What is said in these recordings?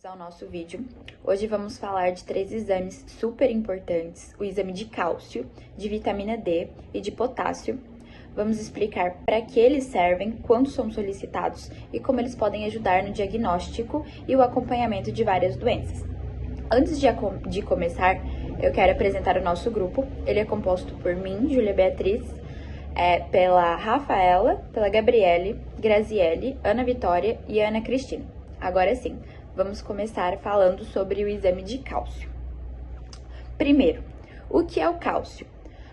Bem-vindos ao nosso vídeo. Hoje vamos falar de 3 exames super importantes, o exame de cálcio, de vitamina D e de potássio. Vamos explicar para que eles servem, quando são solicitados e como eles podem ajudar no diagnóstico e o acompanhamento de várias doenças. Antes de começar, eu quero apresentar o nosso grupo. Ele é composto por mim, Júlia Beatriz, pela Rafaela, pela Gabriele, Graziele, Ana Vitória e Ana Cristina. Agora sim, vamos começar falando sobre o exame de cálcio. Primeiro, o que é o cálcio?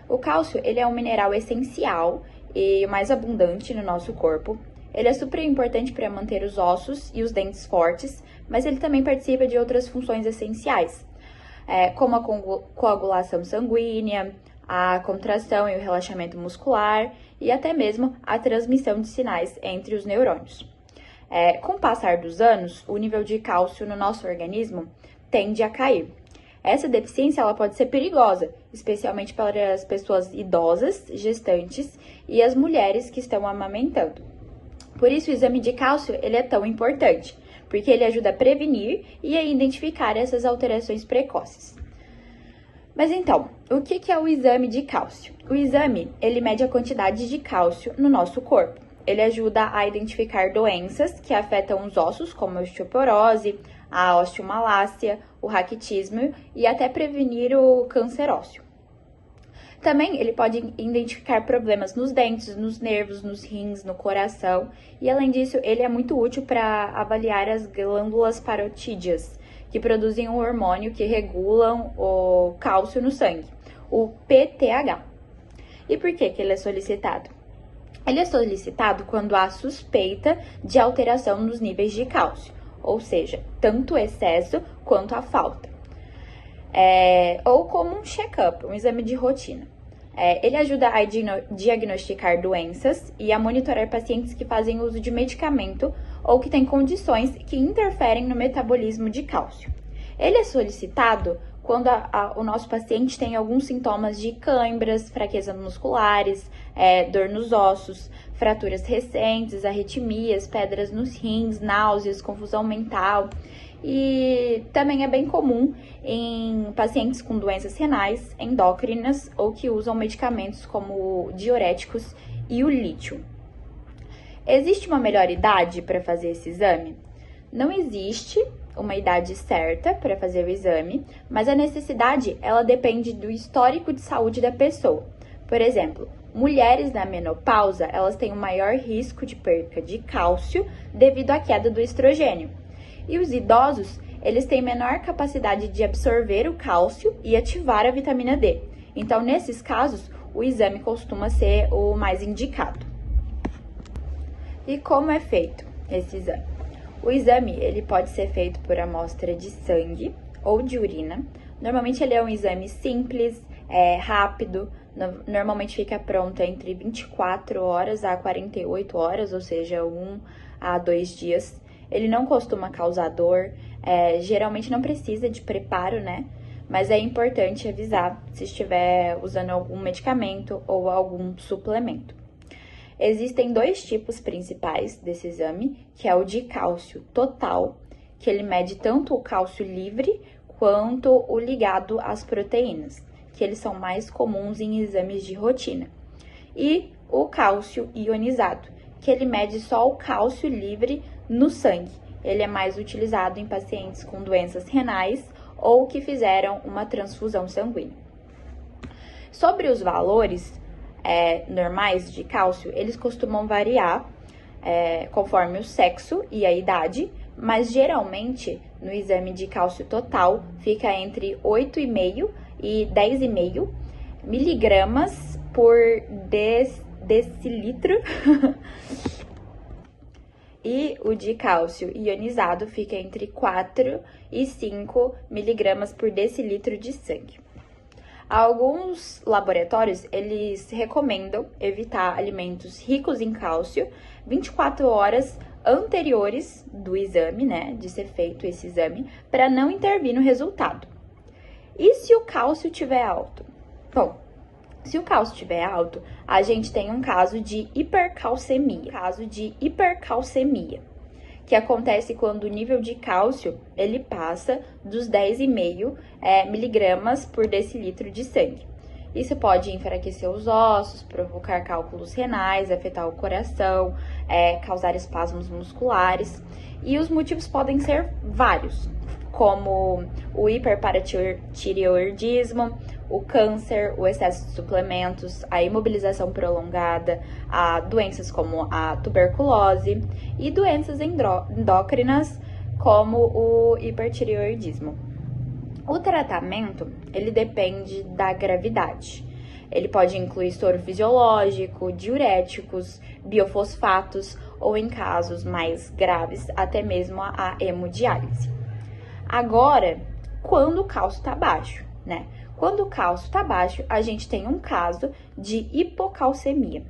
O cálcio, ele é um mineral essencial e o mais abundante no nosso corpo. Ele é super importante para manter os ossos e os dentes fortes, mas ele também participa de outras funções essenciais, como a coagulação sanguínea, a contração e o relaxamento muscular e até mesmo a transmissão de sinais entre os neurônios. Com o passar dos anos, o nível de cálcio no nosso organismo tende a cair. Essa deficiência ela pode ser perigosa, especialmente para as pessoas idosas, gestantes e as mulheres que estão amamentando. Por isso, o exame de cálcio ele é tão importante, porque ele ajuda a prevenir e a identificar essas alterações precoces. Mas então, o que é o exame de cálcio? O exame, ele mede a quantidade de cálcio no nosso corpo. Ele ajuda a identificar doenças que afetam os ossos, como a osteoporose, a osteomalácia, o raquitismo e até prevenir o câncer ósseo. Também ele pode identificar problemas nos dentes, nos nervos, nos rins, no coração. E além disso, ele é muito útil para avaliar as glândulas parotídeas, que produzem um hormônio que regulam o cálcio no sangue, o PTH. E por que ele é solicitado? Ele é solicitado quando há suspeita de alteração nos níveis de cálcio, ou seja, tanto o excesso quanto a falta. Ou como um check-up, um exame de rotina. Ele ajuda a diagnosticar doenças e a monitorar pacientes que fazem uso de medicamento ou que têm condições que interferem no metabolismo de cálcio. Ele é solicitado quando o nosso paciente tem alguns sintomas de cãibras, fraqueza musculares, dor nos ossos, fraturas recentes, arritmias, pedras nos rins, náuseas, confusão mental. E também é bem comum em pacientes com doenças renais, endócrinas ou que usam medicamentos como diuréticos e o lítio. Existe uma melhor idade para fazer esse exame? Não existe uma idade certa para fazer o exame, mas a necessidade ela depende do histórico de saúde da pessoa. Por exemplo, mulheres na menopausa, elas têm um maior risco de perca de cálcio devido à queda do estrogênio. E os idosos, eles têm menor capacidade de absorver o cálcio e ativar a vitamina D. Então, nesses casos, o exame costuma ser o mais indicado. E como é feito esse exame? O exame, ele pode ser feito por amostra de sangue ou de urina. Normalmente, ele é um exame simples, rápido, normalmente fica pronto entre 24 horas a 48 horas, ou seja, 1 a 2 dias. Ele não costuma causar dor, geralmente não precisa de preparo, né? Mas é importante avisar se estiver usando algum medicamento ou algum suplemento. Existem 2 tipos principais desse exame, que é o de cálcio total, que ele mede tanto o cálcio livre quanto o ligado às proteínas, que eles são mais comuns em exames de rotina. E o cálcio ionizado, que ele mede só o cálcio livre no sangue. Ele é mais utilizado em pacientes com doenças renais ou que fizeram uma transfusão sanguínea. Sobre os valores normais de cálcio, eles costumam variar conforme o sexo e a idade, mas geralmente no exame de cálcio total fica entre 8,5 e 10,5 miligramas por decilitro e o de cálcio ionizado fica entre 4 e 5 miligramas por decilitro de sangue. Alguns laboratórios, eles recomendam evitar alimentos ricos em cálcio 24 horas anteriores do exame, né, de ser feito esse exame, para não intervir no resultado. E se o cálcio estiver alto? Bom, se o cálcio estiver alto, a gente tem um caso de hipercalcemia, que acontece quando o nível de cálcio ele passa dos 10,5 miligramas por decilitro de sangue. Isso pode enfraquecer os ossos, provocar cálculos renais, afetar o coração, causar espasmos musculares. E os motivos podem ser vários, como o hiperparatireoidismo, o câncer, o excesso de suplementos, a imobilização prolongada, a doenças como a tuberculose e doenças endócrinas como o hipertireoidismo. O tratamento, ele depende da gravidade. Ele pode incluir soro fisiológico, diuréticos, biofosfatos ou, em casos mais graves, até mesmo a hemodiálise. Agora, quando o cálcio está baixo, né? Quando o cálcio está baixo, a gente tem um caso de hipocalcemia,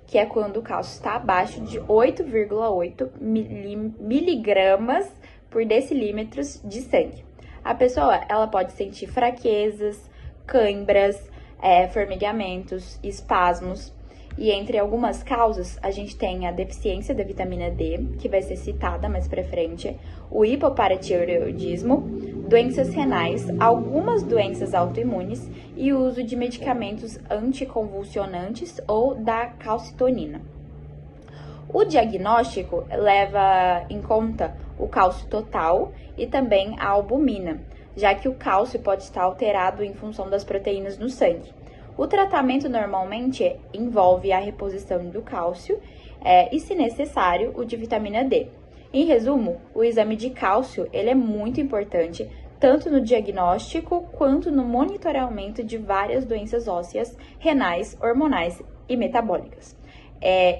que é quando o cálcio está abaixo de 8,8 miligramas por decilímetros de sangue. A pessoa, ela pode sentir fraquezas, cãibras, formigamentos, espasmos. E entre algumas causas, a gente tem a deficiência da vitamina D, que vai ser citada mais pra frente, o hipoparatireoidismo, doenças renais, algumas doenças autoimunes e o uso de medicamentos anticonvulsionantes ou da calcitonina. O diagnóstico leva em conta o cálcio total e também a albumina, já que o cálcio pode estar alterado em função das proteínas no sangue. O tratamento normalmente envolve a reposição do cálcio e, se necessário, o de vitamina D. Em resumo, o exame de cálcio ele é muito importante tanto no diagnóstico quanto no monitoramento de várias doenças ósseas, renais, hormonais e metabólicas.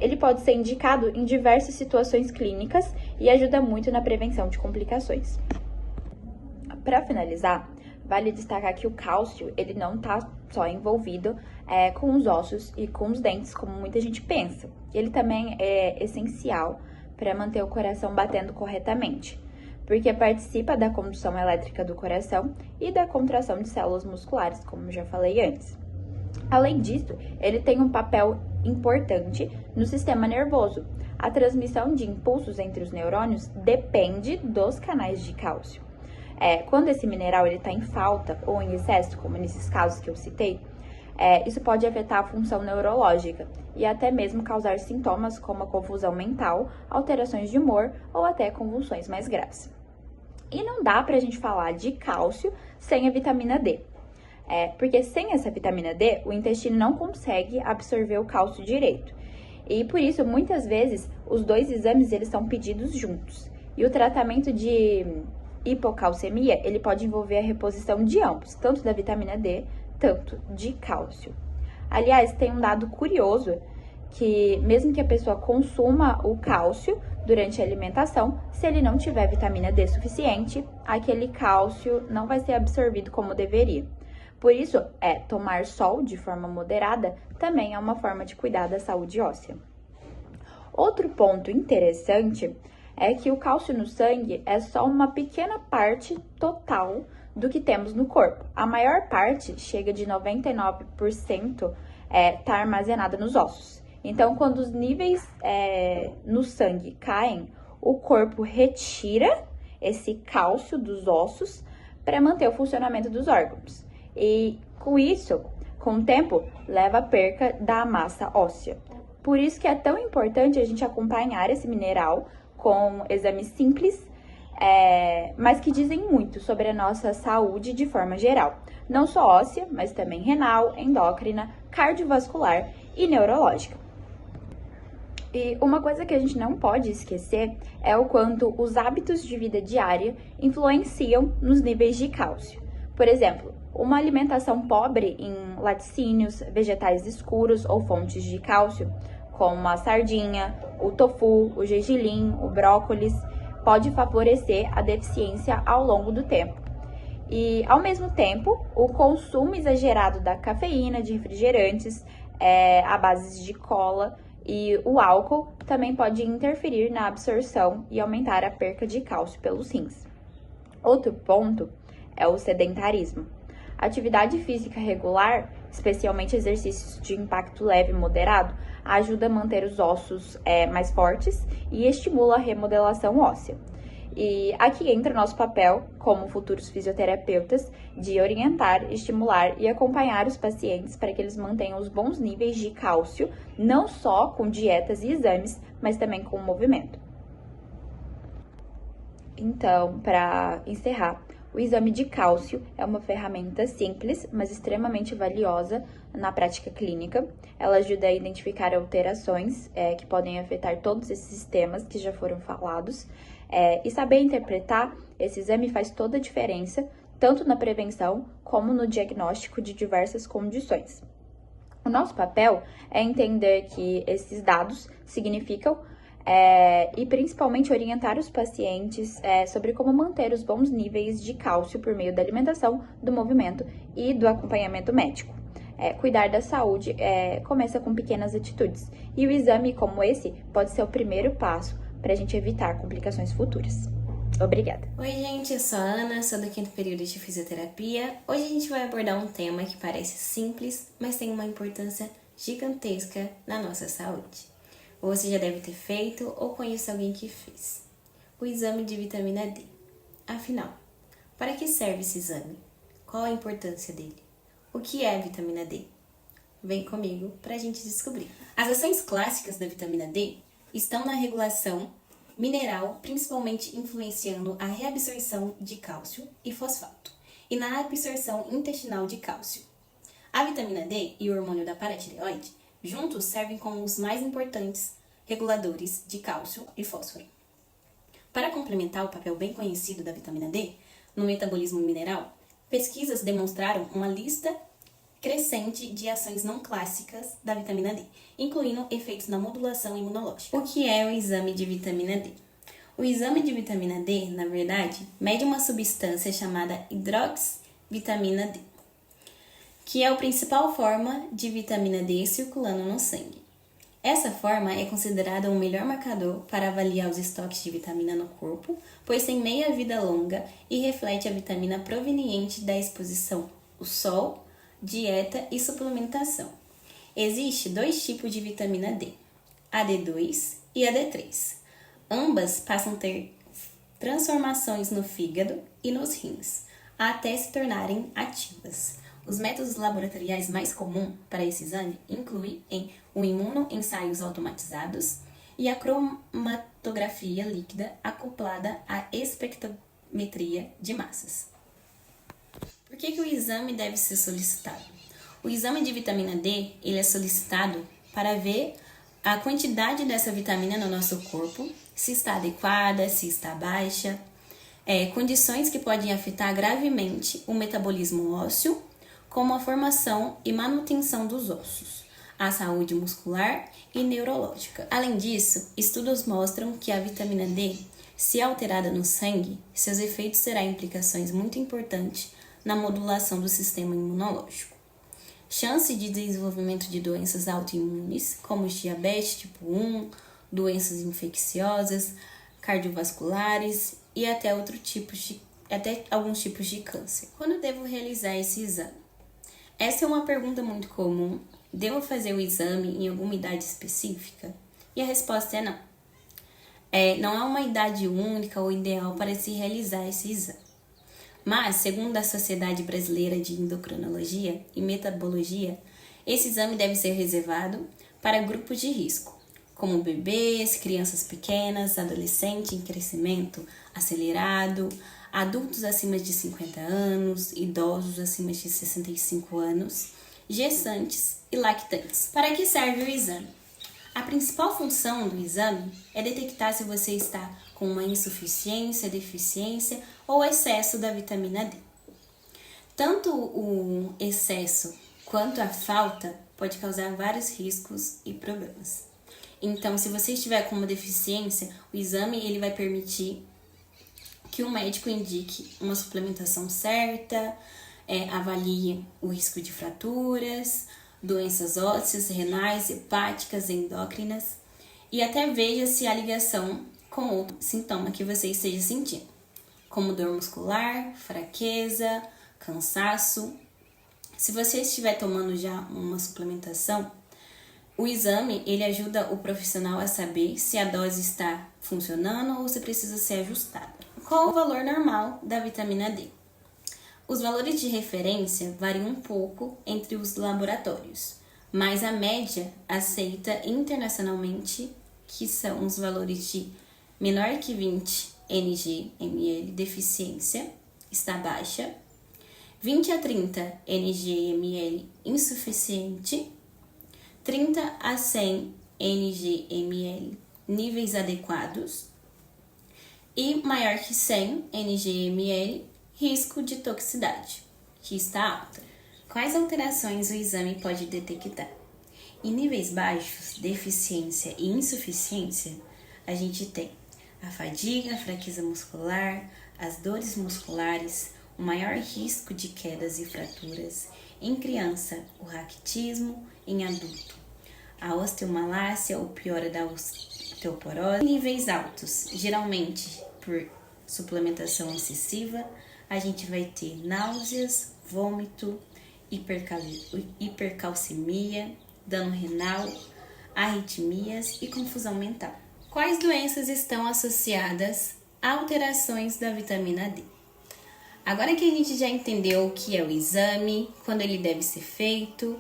Ele pode ser indicado em diversas situações clínicas e ajuda muito na prevenção de complicações. Para finalizar, vale destacar que o cálcio ele não está só envolvido com os ossos e com os dentes, como muita gente pensa. Ele também é essencial para manter o coração batendo corretamente, porque participa da condução elétrica do coração e da contração de células musculares, como já falei antes. Além disso, ele tem um papel importante no sistema nervoso. A transmissão de impulsos entre os neurônios depende dos canais de cálcio. Quando esse mineral está em falta ou em excesso, como nesses casos que eu citei, isso pode afetar a função neurológica e até mesmo causar sintomas como a confusão mental, alterações de humor ou até convulsões mais graves. E não dá pra gente falar de cálcio sem a vitamina D. Porque sem essa vitamina D, o intestino não consegue absorver o cálcio direito. E por isso, muitas vezes, os dois exames eles são pedidos juntos. E o tratamento de hipocalcemia, ele pode envolver a reposição de ambos, tanto da vitamina D, tanto de cálcio. Aliás, tem um dado curioso que mesmo que a pessoa consuma o cálcio durante a alimentação, se ele não tiver vitamina D suficiente, aquele cálcio não vai ser absorvido como deveria. Por isso, tomar sol de forma moderada também é uma forma de cuidar da saúde óssea. Outro ponto interessante é que o cálcio no sangue é só uma pequena parte total do que temos no corpo. A maior parte, chega de 99%, está armazenada nos ossos. Então, quando os níveis no sangue caem, o corpo retira esse cálcio dos ossos para manter o funcionamento dos órgãos. E com isso, com o tempo, leva à perca da massa óssea. Por isso que é tão importante a gente acompanhar esse mineral com exames simples, mas que dizem muito sobre a nossa saúde de forma geral. Não só óssea, mas também renal, endócrina, cardiovascular e neurológica. E uma coisa que a gente não pode esquecer é o quanto os hábitos de vida diária influenciam nos níveis de cálcio. Por exemplo, uma alimentação pobre em laticínios, vegetais escuros ou fontes de cálcio, como a sardinha, o tofu, o gergelim, o brócolis, pode favorecer a deficiência ao longo do tempo. E, ao mesmo tempo, o consumo exagerado da cafeína, de refrigerantes, à base de cola e o álcool também pode interferir na absorção e aumentar a perca de cálcio pelos rins. Outro ponto é o sedentarismo. A atividade física regular, especialmente exercícios de impacto leve e moderado, ajuda a manter os ossos mais fortes e estimula a remodelação óssea. E aqui entra o nosso papel, como futuros fisioterapeutas, de orientar, estimular e acompanhar os pacientes para que eles mantenham os bons níveis de cálcio, não só com dietas e exames, mas também com o movimento. Então, para encerrar, o exame de cálcio é uma ferramenta simples, mas extremamente valiosa na prática clínica. Ela ajuda a identificar alterações que podem afetar todos esses sistemas que já foram falados. E saber interpretar esse exame faz toda a diferença, tanto na prevenção como no diagnóstico de diversas condições. O nosso papel é entender que esses dados significam e principalmente orientar os pacientes sobre como manter os bons níveis de cálcio por meio da alimentação, do movimento e do acompanhamento médico. Cuidar da saúde começa com pequenas atitudes, e o exame como esse pode ser o primeiro passo para a gente evitar complicações futuras. Obrigada! Oi gente, eu sou a Ana, sou do 5º período de fisioterapia. Hoje a gente vai abordar um tema que parece simples, mas tem uma importância gigantesca na nossa saúde. Você já deve ter feito ou conhece alguém que fez. O exame de vitamina D. Afinal, para que serve esse exame? Qual a importância dele? O que é vitamina D? Vem comigo para a gente descobrir. As ações clássicas da vitamina D estão na regulação mineral, principalmente influenciando a reabsorção de cálcio e fosfato, e na absorção intestinal de cálcio. A vitamina D e o hormônio da paratireoide juntos servem como os mais importantes reguladores de cálcio e fósforo. Para complementar o papel bem conhecido da vitamina D no metabolismo mineral, pesquisas demonstraram uma lista crescente de ações não clássicas da vitamina D, incluindo efeitos na modulação imunológica. O que é o exame de vitamina D? O exame de vitamina D, na verdade, mede uma substância chamada hidroxivitamina D, que é a principal forma de vitamina D circulando no sangue. Essa forma é considerada o melhor marcador para avaliar os estoques de vitamina no corpo, pois tem meia-vida longa e reflete a vitamina proveniente da exposição ao sol, dieta e suplementação. Existem 2 tipos de vitamina D, a D2 e a D3. Ambas passam a ter transformações no fígado e nos rins, até se tornarem ativas. Os métodos laboratoriais mais comuns para esse exame incluem o imunoensaios automatizados e a cromatografia líquida acoplada à espectrometria de massas. Por que o exame deve ser solicitado? O exame de vitamina D ele é solicitado para ver a quantidade dessa vitamina no nosso corpo, se está adequada, se está baixa, condições que podem afetar gravemente o metabolismo ósseo, como a formação e manutenção dos ossos, a saúde muscular e neurológica. Além disso, estudos mostram que a vitamina D, se alterada no sangue, seus efeitos terão implicações muito importantes na modulação do sistema imunológico. Chance de desenvolvimento de doenças autoimunes, como diabetes tipo 1, doenças infecciosas, cardiovasculares e até alguns tipos de câncer. Quando devo realizar esse exame? Essa é uma pergunta muito comum. Devo fazer o exame em alguma idade específica? E a resposta é não. Não há uma idade única ou ideal para se realizar esse exame. Mas, segundo a Sociedade Brasileira de Endocrinologia e Metabologia, esse exame deve ser reservado para grupos de risco, como bebês, crianças pequenas, adolescentes em crescimento acelerado, adultos acima de 50 anos, idosos acima de 65 anos, gestantes e lactantes. Para que serve o exame? A principal função do exame é detectar se você está com uma insuficiência, deficiência ou excesso da vitamina D. Tanto o excesso quanto a falta pode causar vários riscos e problemas. Então, se você estiver com uma deficiência, o exame ele vai permitir que o médico indique uma suplementação certa, avalie o risco de fraturas, doenças ósseas, renais, hepáticas, endócrinas e até veja se há ligação com outro sintoma que você esteja sentindo, como dor muscular, fraqueza, cansaço. Se você estiver tomando já uma suplementação, O exame, ele ajuda o profissional a saber se a dose está funcionando ou se precisa ser ajustada. Qual o valor normal da vitamina D? Os valores de referência variam um pouco entre os laboratórios, mas a média aceita internacionalmente, que são os valores de menor que 20 ng/ml, deficiência, está baixa, 20 a 30 ng/ml, insuficiente, 30 a 100 ng/ml, níveis adequados, e maior que 100 ng/ml, risco de toxicidade, que está alta. Quais alterações o exame pode detectar? Em níveis baixos, deficiência e insuficiência, a gente tem a fadiga, a fraqueza muscular, as dores musculares, o maior risco de quedas e fraturas, em criança, o raquitismo, em adulto, a osteomalácia ou piora da osteoporose. Em níveis altos, geralmente por suplementação excessiva, a gente vai ter náuseas, vômito, hipercalcemia, dano renal, arritmias e confusão mental. Quais doenças estão associadas a alterações da vitamina D? Agora que a gente já entendeu o que é o exame, quando ele deve ser feito,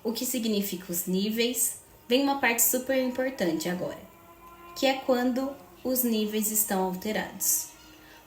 o que significa os níveis, vem uma parte super importante agora, que é quando os níveis estão alterados.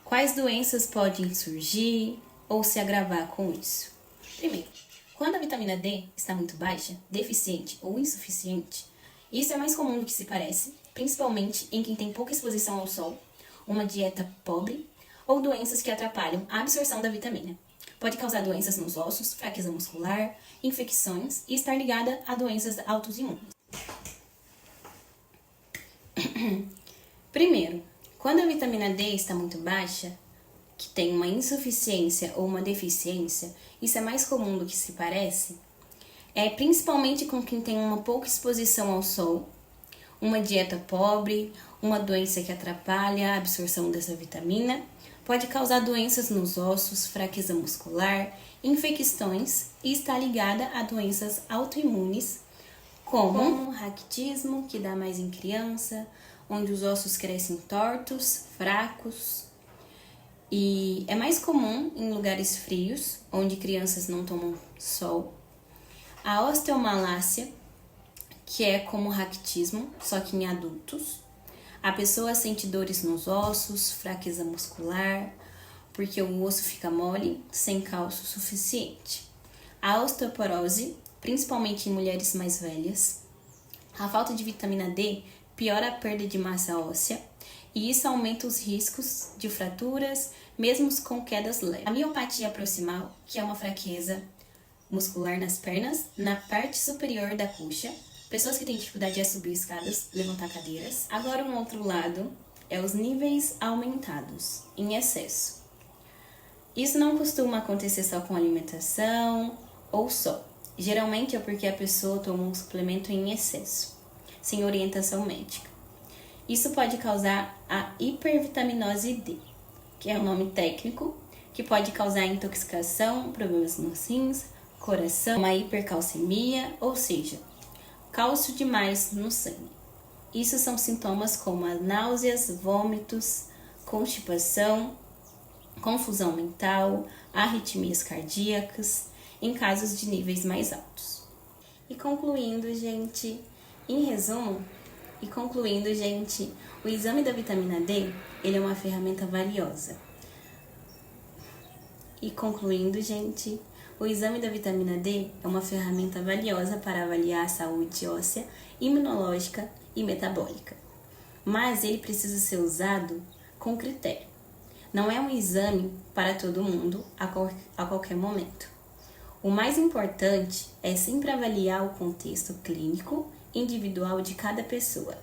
Quais doenças podem surgir ou se agravar com isso? Primeiro, quando a vitamina D está muito baixa, deficiente ou insuficiente, isso é mais comum do que se parece, principalmente em quem tem pouca exposição ao sol, uma dieta pobre ou doenças que atrapalham a absorção da vitamina. Pode causar doenças nos ossos, fraqueza muscular, infecções e estar ligada a doenças autoimunes. Primeiro, quando a vitamina D está muito baixa, que tem uma insuficiência ou uma deficiência, isso é mais comum do que se parece, principalmente com quem tem uma pouca exposição ao sol, uma dieta pobre, uma doença que atrapalha a absorção dessa vitamina, pode causar doenças nos ossos, fraqueza muscular, infecções e está ligada a doenças autoimunes, como raquitismo, que dá mais em criança, onde os ossos crescem tortos, fracos, e é mais comum em lugares frios, onde crianças não tomam sol. A osteomalácia, que é como raquitismo, só que em adultos. A pessoa sente dores nos ossos, fraqueza muscular, porque o osso fica mole, sem cálcio suficiente. A osteoporose, principalmente em mulheres mais velhas. A falta de vitamina D piora a perda de massa óssea e isso aumenta os riscos de fraturas, mesmo com quedas leves. A miopatia proximal, que é uma fraqueza muscular nas pernas, na parte superior da coxa, pessoas que têm dificuldade de subir escadas, levantar cadeiras. Agora, um outro lado é os níveis aumentados, em excesso. Isso não costuma acontecer só com alimentação ou sol. Geralmente é porque a pessoa toma um suplemento em excesso, sem orientação médica. Isso pode causar a hipervitaminose D, que é o nome técnico, que pode causar intoxicação, problemas nos rins, coração, uma hipercalcemia, ou seja, cálcio demais no sangue. Isso são sintomas como as náuseas, vômitos, constipação, confusão mental, arritmias cardíacas, em casos de níveis mais altos. E concluindo, gente, o exame da vitamina D, ele é uma ferramenta valiosa. O exame da vitamina D é uma ferramenta valiosa para avaliar a saúde óssea, imunológica e metabólica. Mas ele precisa ser usado com critério. Não é um exame para todo mundo a qualquer momento. O mais importante é sempre avaliar o contexto clínico individual de cada pessoa.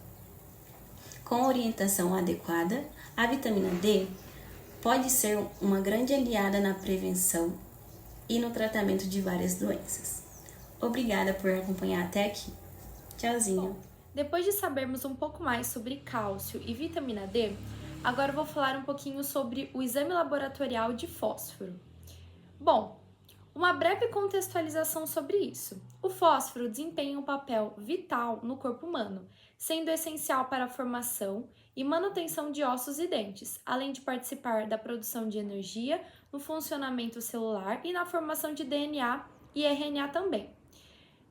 Com orientação adequada, a vitamina D pode ser uma grande aliada na prevenção e no tratamento de várias doenças. Obrigada por acompanhar até aqui. Tchauzinho! Depois de sabermos um pouco mais sobre cálcio e vitamina D, agora eu vou falar um pouquinho sobre o exame laboratorial de fósforo. Bom, Uma breve contextualização sobre isso. O fósforo desempenha um papel vital no corpo humano, sendo essencial para a formação e manutenção de ossos e dentes, além de participar da produção de energia, no funcionamento celular e na formação de DNA e RNA também.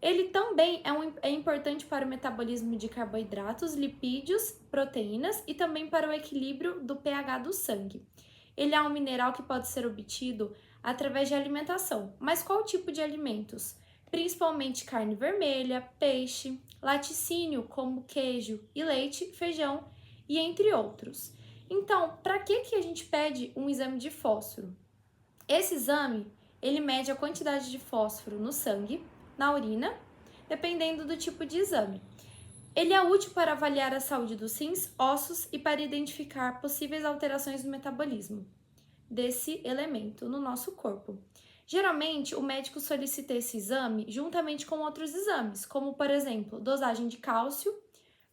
Ele também é importante para o metabolismo de carboidratos, lipídios, proteínas e também para o equilíbrio do pH do sangue. Ele é um mineral que pode ser obtido através de alimentação. Mas qual tipo de alimentos? Principalmente carne vermelha, peixe, laticínio como queijo e leite, feijão e entre outros. Então, para que a gente pede um exame de fósforo? Esse exame, ele mede a quantidade de fósforo no sangue, na urina, dependendo do tipo de exame. Ele é útil para avaliar a saúde dos rins, ossos e para identificar possíveis alterações no metabolismo desse elemento no nosso corpo. Geralmente, o médico solicita esse exame juntamente com outros exames, como, por exemplo, dosagem de cálcio,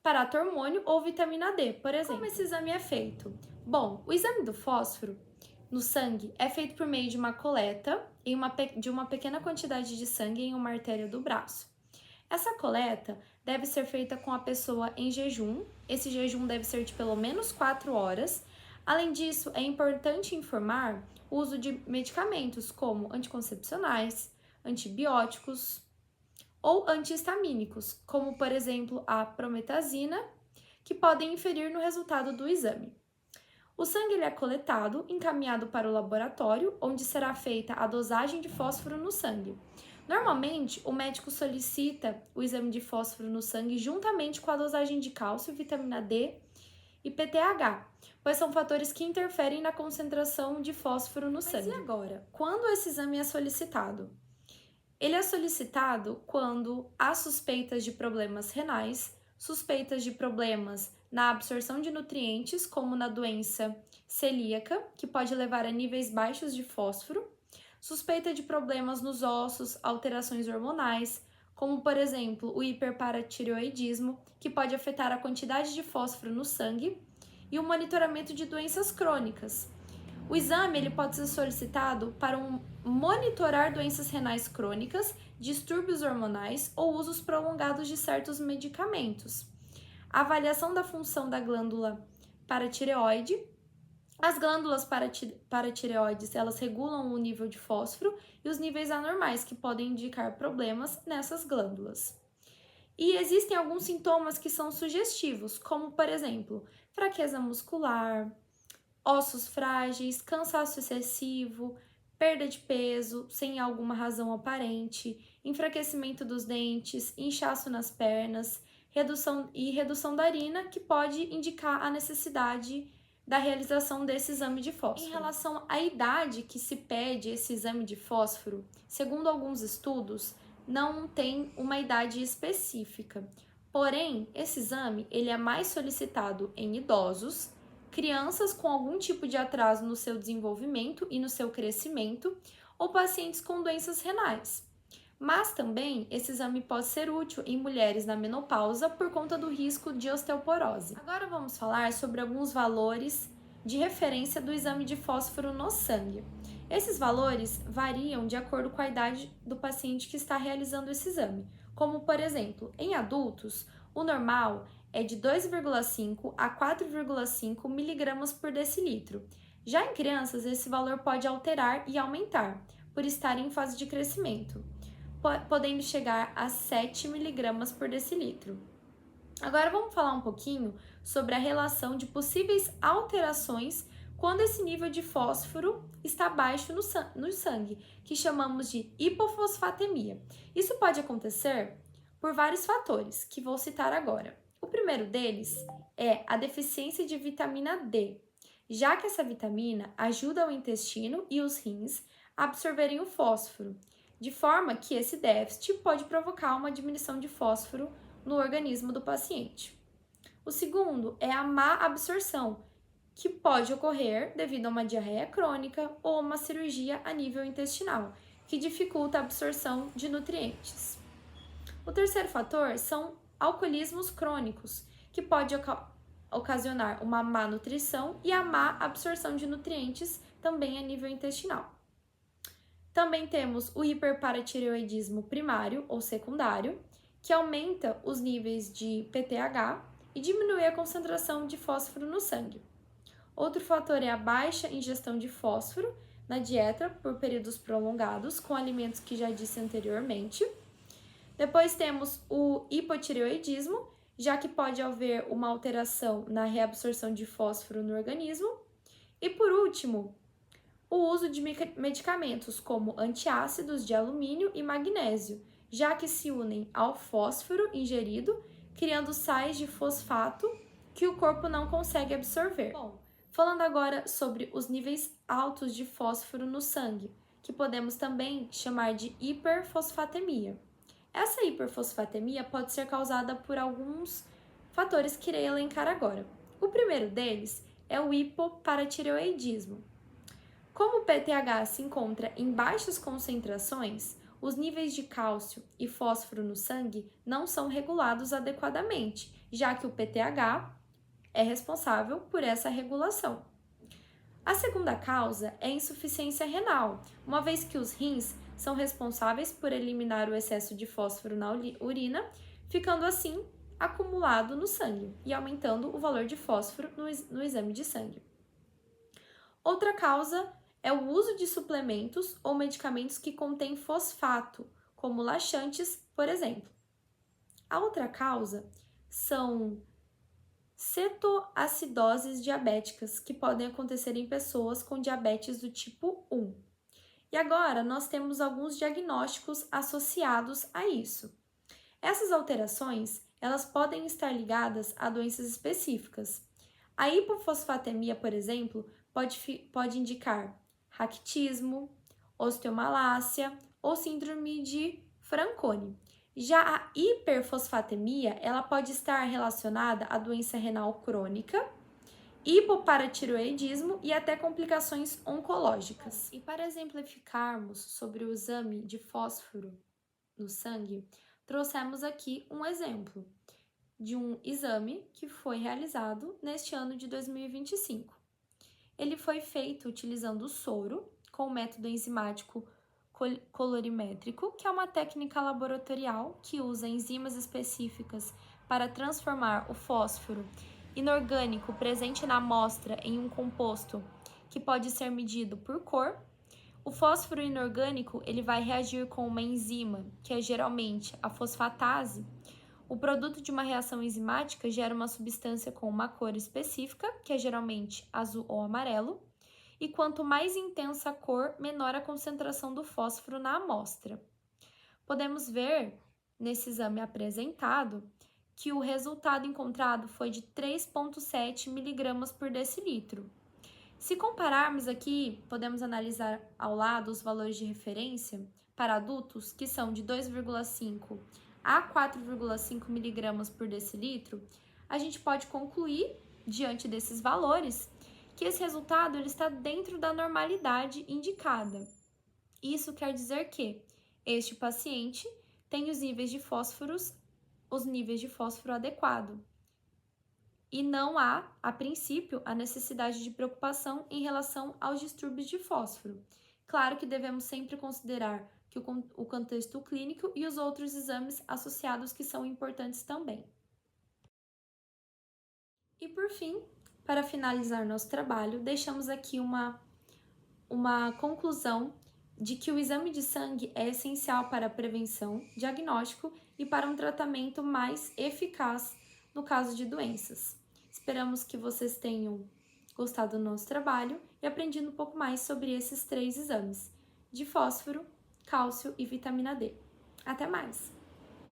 parato hormônio ou vitamina D, por exemplo. Como esse exame é feito? Bom, o exame do fósforo no sangue é feito por meio de uma coleta de uma pequena quantidade de sangue em uma artéria do braço. Essa coleta deve ser feita com a pessoa em jejum. Esse jejum deve ser de pelo menos 4 horas. Além disso, é importante informar o uso de medicamentos como anticoncepcionais, antibióticos ou antihistamínicos, como por exemplo a prometazina, que podem inferir no resultado do exame. O sangue é coletado, encaminhado para o laboratório, onde será feita a dosagem de fósforo no sangue. Normalmente, o médico solicita o exame de fósforo no sangue juntamente com a dosagem de cálcio, vitamina D e PTH, pois são fatores que interferem na concentração de fósforo no sangue. Mas e agora? Quando esse exame é solicitado? Ele é solicitado quando há suspeitas de problemas renais, suspeitas de problemas na absorção de nutrientes, como na doença celíaca, que pode levar a níveis baixos de fósforo, suspeita de problemas nos ossos, alterações hormonais, como por exemplo o hiperparatireoidismo, que pode afetar a quantidade de fósforo no sangue, e o monitoramento de doenças crônicas. O exame ele pode ser solicitado para monitorar doenças renais crônicas, distúrbios hormonais ou usos prolongados de certos medicamentos. A avaliação da função da glândula paratireoide. As glândulas paratireoides, elas regulam o nível de fósforo e os níveis anormais, que podem indicar problemas nessas glândulas. E existem alguns sintomas que são sugestivos, como, por exemplo, fraqueza muscular, ossos frágeis, cansaço excessivo, perda de peso sem alguma razão aparente, enfraquecimento dos dentes, inchaço nas pernas, redução da urina, que pode indicar a necessidade da realização desse exame de fósforo. Em relação à idade que se pede esse exame de fósforo, segundo alguns estudos, não tem uma idade específica. Porém, esse exame ele é mais solicitado em idosos, crianças com algum tipo de atraso no seu desenvolvimento e no seu crescimento, ou pacientes com doenças renais. Mas também esse exame pode ser útil em mulheres na menopausa por conta do risco de osteoporose. Agora vamos falar sobre alguns valores de referência do exame de fósforo no sangue. Esses valores variam de acordo com a idade do paciente que está realizando esse exame, como por exemplo, em adultos, o normal é de 2,5 a 4,5 miligramas por decilitro. Já em crianças, esse valor pode alterar e aumentar, por estar em fase de crescimento, podendo chegar a 7 miligramas por decilitro. Agora vamos falar um pouquinho sobre a relação de possíveis alterações quando esse nível de fósforo está baixo no sangue, que chamamos de hipofosfatemia. Isso pode acontecer por vários fatores, que vou citar agora. O primeiro deles é a deficiência de vitamina D, já que essa vitamina ajuda o intestino e os rins a absorverem o fósforo, de forma que esse déficit pode provocar uma diminuição de fósforo no organismo do paciente. O segundo é a má absorção, que pode ocorrer devido a uma diarreia crônica ou uma cirurgia a nível intestinal, que dificulta a absorção de nutrientes. O terceiro fator são alcoolismos crônicos, que pode ocasionar uma má nutrição e a má absorção de nutrientes também a nível intestinal. Também temos o hiperparatireoidismo primário ou secundário, que aumenta os níveis de PTH e diminui a concentração de fósforo no sangue. Outro fator é a baixa ingestão de fósforo na dieta por períodos prolongados, com alimentos que já disse anteriormente. Depois temos o hipotireoidismo, já que pode haver uma alteração na reabsorção de fósforo no organismo. E por último, o uso de medicamentos como antiácidos de alumínio e magnésio, já que se unem ao fósforo ingerido, criando sais de fosfato que o corpo não consegue absorver. Bom, falando agora sobre os níveis altos de fósforo no sangue, que podemos também chamar de hiperfosfatemia. Essa hiperfosfatemia pode ser causada por alguns fatores que irei elencar agora. O primeiro deles é o hipoparatireoidismo. Como o PTH se encontra em baixas concentrações, os níveis de cálcio e fósforo no sangue não são regulados adequadamente, já que o PTH é responsável por essa regulação. A segunda causa é a insuficiência renal, uma vez que os rins são responsáveis por eliminar o excesso de fósforo na urina, ficando assim acumulado no sangue e aumentando o valor de fósforo no exame de sangue. Outra causa é o uso de suplementos ou medicamentos que contêm fosfato, como laxantes, por exemplo. A outra causa são cetoacidoses diabéticas, que podem acontecer em pessoas com diabetes do tipo 1. E agora nós temos alguns diagnósticos associados a isso. Essas alterações, elas podem estar ligadas a doenças específicas. A hipofosfatemia, por exemplo, pode indicar raquitismo, osteomalácia ou síndrome de Fanconi. Já a hiperfosfatemia, ela pode estar relacionada à doença renal crônica, hipoparatireoidismo e até complicações oncológicas. E para exemplificarmos sobre o exame de fósforo no sangue, trouxemos aqui um exemplo de um exame que foi realizado neste ano de 2025. Ele foi feito utilizando o soro com o método enzimático colorimétrico, que é uma técnica laboratorial que usa enzimas específicas para transformar o fósforo inorgânico presente na amostra em um composto que pode ser medido por cor. O fósforo inorgânico ele vai reagir com uma enzima, que é geralmente a fosfatase. O produto de uma reação enzimática gera uma substância com uma cor específica, que é geralmente azul ou amarelo, e quanto mais intensa a cor, menor a concentração do fósforo na amostra. Podemos ver, nesse exame apresentado, que o resultado encontrado foi de 3,7 mg por decilitro. Se compararmos aqui, podemos analisar ao lado os valores de referência para adultos, que são de 2,5 a 4,5 mg por decilitro, a gente pode concluir, diante desses valores, que esse resultado ele está dentro da normalidade indicada. Isso quer dizer que este paciente tem os níveis de fósforo adequado. E não há, a princípio, a necessidade de preocupação em relação aos distúrbios de fósforo. Claro que devemos sempre considerar que o contexto clínico e os outros exames associados que são importantes também. E por fim, para finalizar nosso trabalho, deixamos aqui uma conclusão de que o exame de sangue é essencial para a prevenção, diagnóstico e para um tratamento mais eficaz no caso de doenças. Esperamos que vocês tenham gostado do nosso trabalho e aprendido um pouco mais sobre esses 3 exames, de fósforo, cálcio e vitamina D. Até mais!